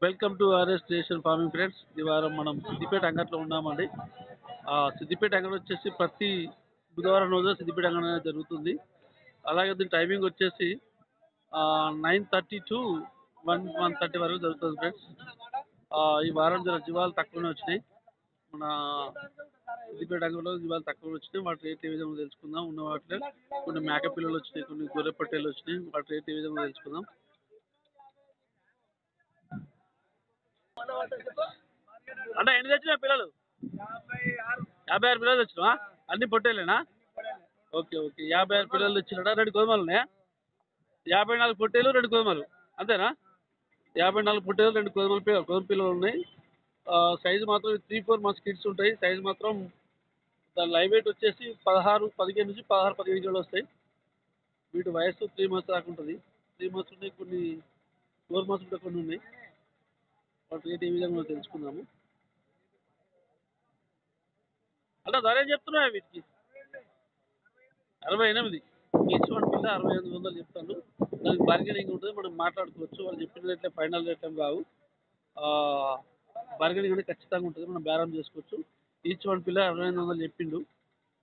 Welcome to RS station farming friends. ఈ వారం మనం సిద్దిపేట అంగట్లో ఉన్నామండి. సిద్దిపేట అంగడి వచ్చేసి ప్రతి బుధవారం రోజు సిద్దిపేట అంగడి అనేది జరుగుతుంది. అలాగే దీని టైమింగ్ వచ్చేసి 9:30 టు 1:30 వరకు జరుగుతుంది ఫ్రెండ్స్. ఈ వారం జర జీవాలు తక్కువనే వచ్చినాయి. మన సిద్దిపేట అంగడిలో జీవాలు తక్కువ వచ్చినాయి. వాటి రేట్ ఏ విధంగా తెలుసుకుందాం. ఉన్న వాటిలో కొన్ని మేక పిల్లలు వచ్చినాయి, కొన్ని గొర్రె పొట్టేలు వచ్చినాయి. వాటి రేట్ ఏ విధంగా తెలుసుకుందాం. అంటే ఎన్ని తెచ్చినా పిల్లలు? 56 పిల్లలు తెచ్చినా? అన్ని పొట్టేలేనా? ఓకే ఓకే, 56 పిల్లలు తెచ్చినాడా? 2 గోధుమలునే? 54 పొట్టేలు, 2 గోధుమలు అంతేనా? 54 పొట్టేలు, 2 గోధుమ పిల్లలు ఉన్నాయి. సైజు మాత్రం 3-4 మంత్స్ కిడ్స్ ఉంటాయి. సైజు మాత్రం దాని లైవ్ వెయిట్ వచ్చేసి 15 నుంచి 15 కిలోలు వస్తాయి. వీటి వయసు 3 మంత్స్ దాకా ఉంటుంది. 3 మంత్స్ ఉన్నాయి, కొన్ని 4 మంత్స్ కూడా కొన్ని ఉన్నాయి. వాటి రేట్ ఏ విధంగా తెలుసుకుందాము. అలా ధర ఏం చెప్తున్నాయి వీటికి? 68. ఈచ్ వన్ పిల్ల 6800 చెప్తాను. దానికి బార్గెనింగ్ ఉంటుంది, మనం మాట్లాడుకోవచ్చు. వాళ్ళు చెప్పిన రేట్లే ఫైనల్ రేట్ ఏం కావు. బార్గెనింగ్ అనేది ఖచ్చితంగా ఉంటుంది, మనం బేరం చేసుకోవచ్చు. ఈచ్ వన్ పిల్ల 6800 చెప్పిండు.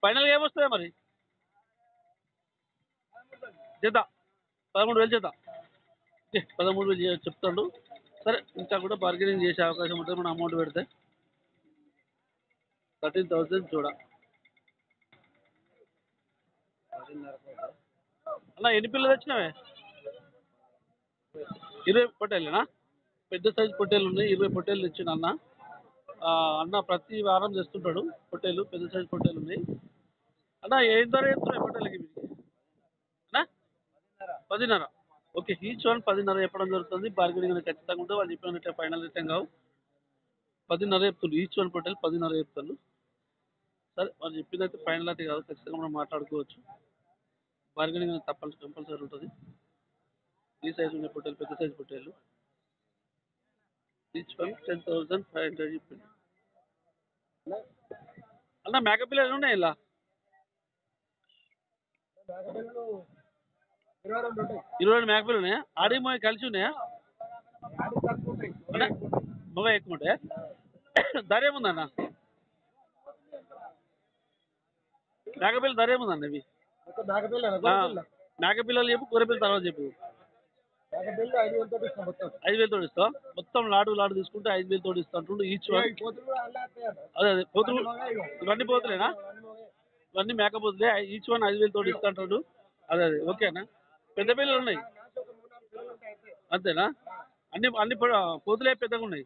ఫైనల్గా ఏమొస్తుంది మరి? చేత 13,000 చేత. ఓకే, 13,000 చెప్తాడు. సరే, ఇంకా కూడా బార్గెనింగ్ చేసే అవకాశం ఉంటుంది మనం అమౌంట్ పెడితే. 13,000 చూడ అన్న. ఎన్ని పిల్లలు వచ్చినావే? 20 పొట్టేళ్ళేనా? పెద్ద సైజు పొట్టేలు ఉన్నాయి, 20 పొట్టేలు తెచ్చిండు అన్న. అన్న ప్రతి వారం తెస్తుంటాడు పొట్టేలు, పెద్ద సైజు పొట్టేలు ఉన్నాయి. అన్న ఏం ధర చెప్తున్నాయి పొట్టేలకి వీటికి అన్న? 10.5. ఓకే, ఈచ్ వన్ 10.5 చెప్పడం జరుగుతుంది. బార్గెనింగ్ అనేది ఖచ్చితంగా ఉంటుంది. వాళ్ళు చెప్పినట్టే ఫైనల్ రేట్ ఏం కావు. 10.5 చెప్తుంది. ఈచ్ వన్ పొట్టేలు 10.5 చెప్తాను. సరే, వాళ్ళు చెప్పిందైతే ఫైనల్ అయితే కాదు, ఖచ్చితంగా మనం మాట్లాడుకోవచ్చు. బార్గెనింగ్ అనేది కంపల్సరీ ఉంటుంది. ఈ సైజు ఉన్న పొట్టేలు, పెద్ద సైజు పొట్టేలు. ఈచ్ వన్ 10,500 చెప్పింది అన్న. మేక పిల్లలు ఉన్నాయి ఇలా? 22 మేక పిల్లలు ఉన్నాయా? ఆడి మగ కలిసి ఉన్నాయా? మగ ఎక్కువ ఉంటాయా? ధర ఏముందన్న? మేక పిల్లలు ధర ఏముందన్న ఇవి? మేక పిల్లలు చెప్పు, గొర్రె పిల్లలు తర్వాత చెప్పు. 5,000 తోటి ఇస్తావు? మొత్తం లాడు తీసుకుంటే 5,000 తోటి ఇస్తాను. ఈచ్ వన్ అదే పోతులు. ఇవన్నీ పోతులేనా? ఇవన్నీ మేకపోతులే. ఈచ్ వన్ 5,000 తోటి ఇస్తాంటాడు. అదే ఓకేనా? పెద్ద పిల్లలు ఉన్నాయి అంతేనా? అన్ని పోతులే పెద్దగా ఉన్నాయి.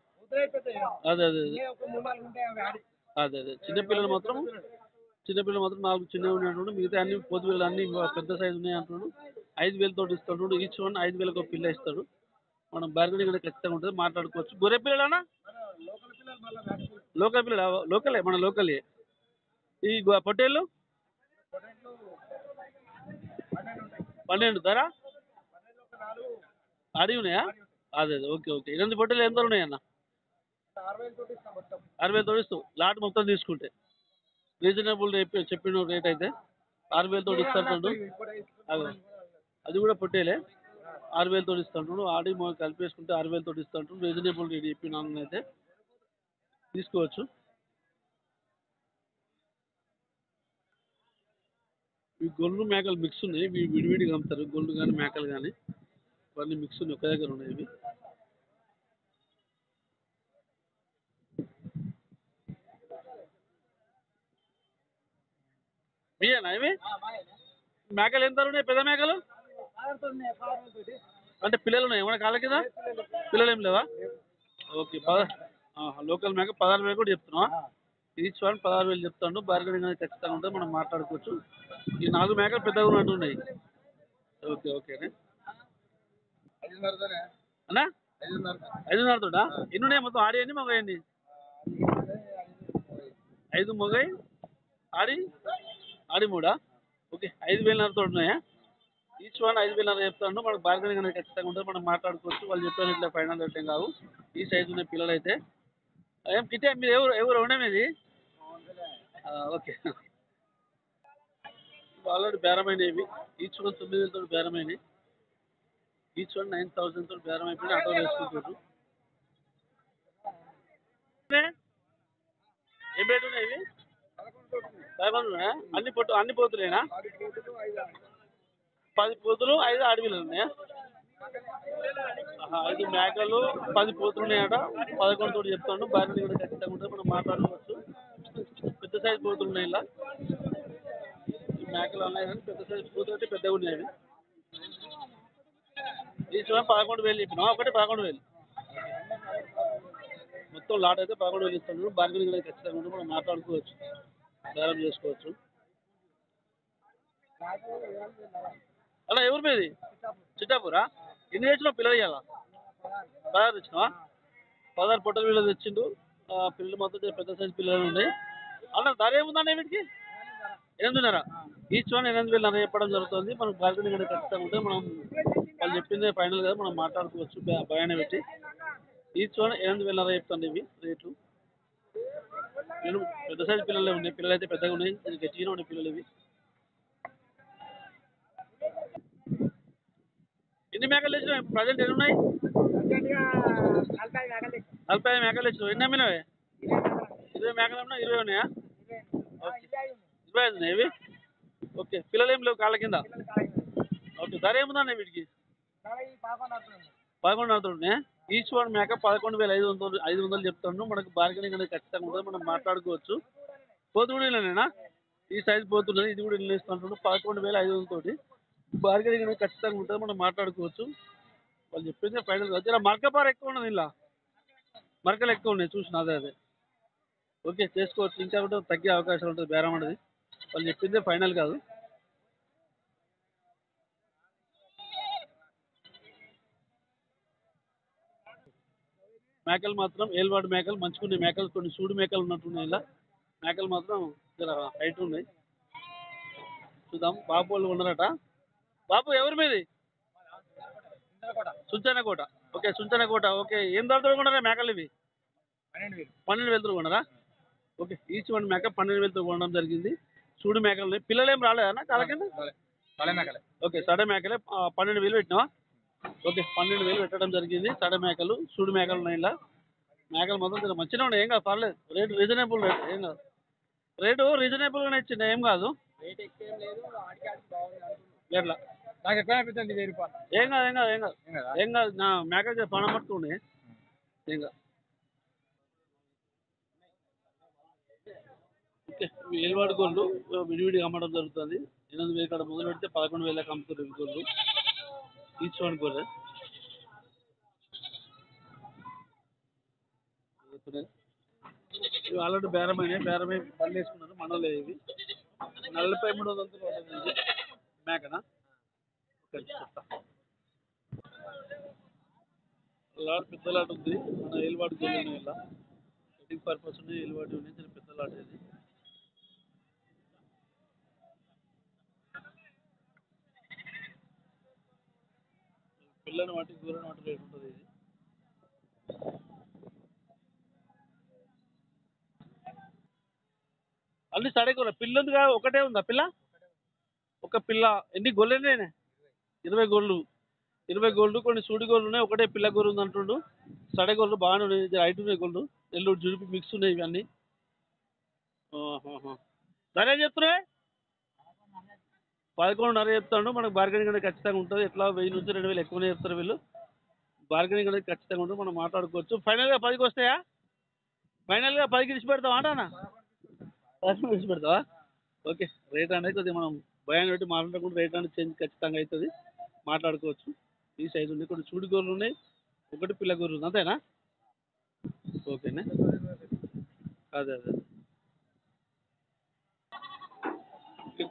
అదే చిన్నపిల్లలు మాత్రం 4 చిన్నవి ఉన్నాయి. మిగతా అన్ని పోతు పిల్లలు అన్ని పెద్ద సైజు ఉన్నాయి అంటున్నాడు. 5,000 తోటి ఇస్తాడు. ఈచ్ వన్ 5,000 ఒక పిల్ల ఇస్తాడు. మనం బార్గెనింగ్ అనేది ఖచ్చితంగా ఉంటుంది, మాట్లాడుకోవచ్చు. గొర్రె పిల్లలనా? లోకల్ పిల్లలు, లోకలే, మన లోకలే. ఈ పొట్టేళ్ళు 12 ధర ఆడి ఉన్నాయా? అదే ఓకే ఓకే. 8 పొట్టేలు ఎంత ఉన్నాయన్న? 60,000 తోటి ఇస్తావు లాట్ మొత్తం తీసుకుంటే. రీజనబుల్ చెప్పిన రేట్ అయితే 6,000 తోటి ఇస్తాడు. అది కూడా పొట్టేలే. 6,000 తోటి ఇస్తాడు. ఆడి కలిపేసుకుంటే 6,000 తోటి ఇస్తాడు. రీజనబుల్ రేట్ చెప్పిన అయితే తీసుకోవచ్చు. ఈ గొల్లు మేకలు మిక్స్ ఉన్నాయి. విడివిడిగా అమ్ముతారు, గొల్లు కానీ మేకలు కానీ. ఇవన్నీ మిక్స్ ఉన్నాయి, ఒక దగ్గర ఉన్నాయి ఇవి. మీయేనా ఇవి? మేకలు ఎంత ఉన్నాయి? పెద్ద మేకలు అంటే పిల్లలు ఉన్నాయి ఏమన్నా కాళ్ళ కింద? పిల్లలు ఏం లేవా? ఓకే, లోకల్ మేక 16,000 కూడా చెప్తున్నావా? ఈచ్ వన్ 16,000 చెప్తాను. బార్గెనింగ్ అనేది ఖచ్చితంగా ఉంటుంది, మనం మాట్లాడుకోవచ్చు. ఈ 4 మేకలు పెద్దగా ఉన్నట్టున్నాయి. ఓకే ఓకేనే అన్నా. 5.5 తోడా? ఎన్ని ఉన్నాయి మొత్తం? ఆడి ఎన్ని, మగ ఎన్ని? 5 మొగై, ఆడి 3. ఓకే, 5,500 తోటి ఉన్నాయా? ఈచ్ వన్ 5,500 చెప్తాను. మనకు బార్గెనింగ్ అనేది ఖచ్చితంగా ఉంటుంది, మనం మాట్లాడుకోవచ్చు. వాళ్ళు చెప్పిన ఇట్లా ఫైనల్ రేట్ ఏం కావు. ఈ సైజు ఉన్న పిల్లలు అయితే ఏం కిటే. మీరు ఎవరు ఉండేది? ఓకే, ఆల్రెడీ బేరమైనవి. ఈచ్ వన్ 9,000 తోటి బేరమైనవి. ఈచ్ వన్ 9,000 తోటి బేరం అయిపోయినా ఆటో వేసుకుంటారు. వచ్చినాయి? ఏం రేటు ఉన్నాయి ఇవి? 11 ఉన్నాయా? అన్ని పోతులేనా? 10 పోతులు 5 ఆడపిల్లలు ఉన్నాయా? 5 మేకలు 10 పోతులు ఉన్నాయట. 11 తోటి చెప్తాను. భార్య కూడా ఖచ్చితంగా ఉంటుంది, మనం మాట్లాడుకోవచ్చు. పెద్ద సైజు పోతులు ఉన్నాయి ఇలా. ఈ మేకలు ఉన్నాయి కానీ పెద్ద సైజు పోతులు అయితే పెద్దగా ఉన్నాయి అవి. ఈ చూడండి 11,000 చెప్పినా, ఒకటి 11,000. మొత్తం లాట్ అయితే 11,000 ఇస్తాను. భార్య కూడా ఖచ్చితంగా ఉంటుంది, మనం మాట్లాడుకోవచ్చు, బేరం చేసుకోవచ్చు. అలా ఎవరి మీది? చిట్టాపూరా? ఎన్ని తెచ్చినావు పిల్లలు ఇవ్వాలా? 16 తెచ్చినావా? 16 పొట్టల పిల్లలు తెచ్చిండు. పిల్లలు మొత్తం పెద్ద సైజు పిల్లలు ఉన్నాయి. అన్న ధర ఏముందండి వీటికి? 8,500. ఈచ్ వన్ 8,500 చెప్పడం జరుగుతుంది. మనకు బార్గెనింగ్ అనేది ఖచ్చితంగా ఉంటే మనం వాళ్ళు చెప్పిందే ఫైనల్ కదా, మనం మాట్లాడుకోవచ్చు భయాన్ని పెట్టి. ఈచ్ వన్ 8,500 చెప్తాను ఇవి రేట్లు. నేను పెద్ద సైజు పిల్లలే ఉన్నాయి, పిల్లలు అయితే పెద్దగా ఉన్నాయి, గట్టిగా ఉన్నాయి పిల్లలు ఇవి. ఎన్ని మేకలు తెచ్చినావు? ప్రజెంట్ ఎన్ని ఉన్నాయి? 45 మేకలు తెచ్చినావు. ఎన్ని అమ్మినావే? 20 మేకలు అమ్మినా? 20 ఉన్నాయా? ఓకే, 25 ఉన్నాయి ఇవి. ఓకే, పిల్లలు ఏం లేవు కాళ్ళ కింద? ఓకే, ధర ఏముందన్న వీటికి? 11,500. ఈచ్ వన్ మేక 11,500 చెప్తాను. మనకు బార్గెనింగ్ అనేది ఖచ్చితంగా ఉంటుంది, మనం మాట్లాడుకోవచ్చు. పోతు కూడా ఇల్లేనా? ఈ సైజు పోతున్నది, ఇది కూడా ఇల్లు ఇస్తుంటాడు. 11,500 తోటి బార్గెనింగ్ అనేది ఖచ్చితంగా ఉంటుంది, మనం మాట్లాడుకోవచ్చు. వాళ్ళు చెప్పింది ఫైనల్ కాదు. ఇలా మరకపార ఎక్కువ ఉన్నది, ఇలా మరకలు ఎక్కువ ఉన్నాయి చూసిన. అదే ఓకే, చేసుకోవచ్చు. ఇంకా కూడా తగ్గే అవకాశం ఉంటుంది బేరం అనేది. వాళ్ళు చెప్పిందే ఫైనల్ కాదు. మేకలు మాత్రం ఏల్వాడు మేకలు మంచుకునే మేకలు, కొన్ని సూడు మేకలు ఉన్నట్టున్నాయి. ఇలా మేకలు మాత్రం హైట్ ఉన్నాయి. చూద్దాం. బాబు వాళ్ళు ఉన్నారట. బాబు ఎవరి మీది? సుంచనకోట. ఓకే, సుంచనకోట. ఓకే, ఏం ధరతో కొన్నారా మేకలు ఇవి? 12,000 కొన్నారా? ఓకే, ఈచ్ వన్ మేక 12,000 కొనడం జరిగింది. సూడు మేకలు ఉన్నాయి. పిల్లలు ఏం రాలేదన్నా కాళ్ళ కింద? ఓకే, సడ మేకలే. 12,000 పెట్టినావా? ఓకే, 12,000 పెట్టడం జరిగింది. సడ మేకలు, సూడు మేకలు ఉన్నాయి. ఇలా మేకలు మొత్తం మంచిగా ఉన్నాయి, ఏం కాదు, పర్లేదు. రేటు రీజనబుల్ రేట్, ఏం కాదు. రేటు రీజనబుల్గానే ఇచ్చింది, ఏం కాదు. ఎట్లా నాకు ఎక్కువ అనిపిస్తుంది 1,000 రూపాయలు. ఏం కాదు, ఏం కాదు, ఏం కాదు, ఏం కాదు. నా మేకలు పണം పట్టుకోండి, ఏం కాదు. ఓకే, ఏలువాడి గోళ్ళు విడివిడిగా అమ్మడం జరుగుతుంది. 8,000 కాడ మొదలు పెడితే 11,000 అమ్ముతారు గోళ్ళు. ఈచ్ వన్ గోళ్ళే. ఇవి ఆల్రెడీ బేరమై పళ్ళు వేసుకున్నారు, మనలే ఇవి. 43,300 మేకనా? చెప్తా. లాట్ పెద్ద లాట్ ఉంది. మన ఏలువాడి గోళ్ళు ఉన్నాయి. ఇలా వెడ్డింగ్ పర్పస్ ఉన్నాయి, ఏలువాడి ఉన్నాయి. చాలా పెద్ద లాట్ ఇది. పిల్లని వాటి దూరం వాటి రేటు ఉంటుంది ఇది. అన్ని సడేకూర. పిల్ల ఉందిగా, ఒకటే ఉందా పిల్ల? ఒక పిల్ల. ఎన్ని గోళ్ళేనే? 20 గోళ్ళు. 20 గోళ్ళు. కొన్ని సూడి గోళ్ళు ఉన్నాయి, ఒకటే పిల్ల గోరు ఉంది అంటుండు. సడే గోళ్ళు బాగానే ఉన్నాయి, హైట్ ఉన్నాయి గోళ్ళు. నెల్లూరు జుడిపి మిక్స్ ఉన్నాయి ఇవన్నీ. ధర ఏం చెప్తున్నాయి? 11,500 చెప్తాడు. మనకు బార్గెనింగ్ అనేది ఖచ్చితంగా ఉంటుంది. ఎట్లా 1000 నుంచి 2,000 ఎక్కువనే చెప్తారు వీళ్ళు. బార్గెనింగ్ అనేది ఖచ్చితంగా ఉంటుంది, మనం మాట్లాడుకోవచ్చు. ఫైనల్గా 10కి వస్తాయా? ఫైనల్గా 10కి ఇచ్చి పెడతావా అంటానా? 10కి ఇచ్చి పెడతావా? ఓకే, రేట్ అనేది కొద్దిగా మనం భయాన్ని పెట్టి మాట్లాడుకుంటే రేట్ అనేది చేంజ్ ఖచ్చితంగా అవుతుంది, మాట్లాడుకోవచ్చు. ఈ సైజు ఉంది. కొన్ని చూడి గోర్లు ఉన్నాయి, ఒకటి పిల్ల గోర్లు ఉంది, అంతేనా? ఓకేనా? అదే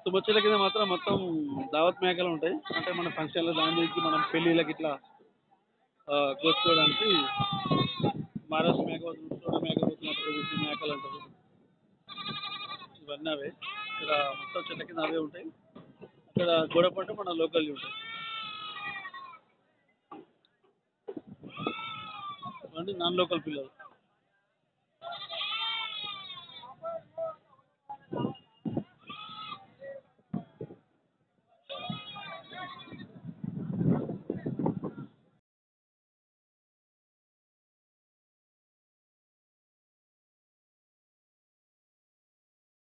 తుమ్మచెల కింద మాత్రం మొత్తం దావత్ మేకలు ఉంటాయి. అంటే మన ఫంక్షన్లో దాని నుంచి మనం పెళ్ళిళ్ళకి ఇట్లా కోసుకోవడానికి మహారాష్ట్ర మేక పోతుంది, సోడ మేక పోతున్నట్టు వీటి మేకలు అంటారు. ఇవన్నీ అవే. ఇక్కడ మొత్తం చెట్ల కింద అవే ఉంటాయి. ఇక్కడ గోడపంట మన లోకల్ ఉంటాయి. ఇవన్నీ నాన్ లోకల్ పిల్లలు.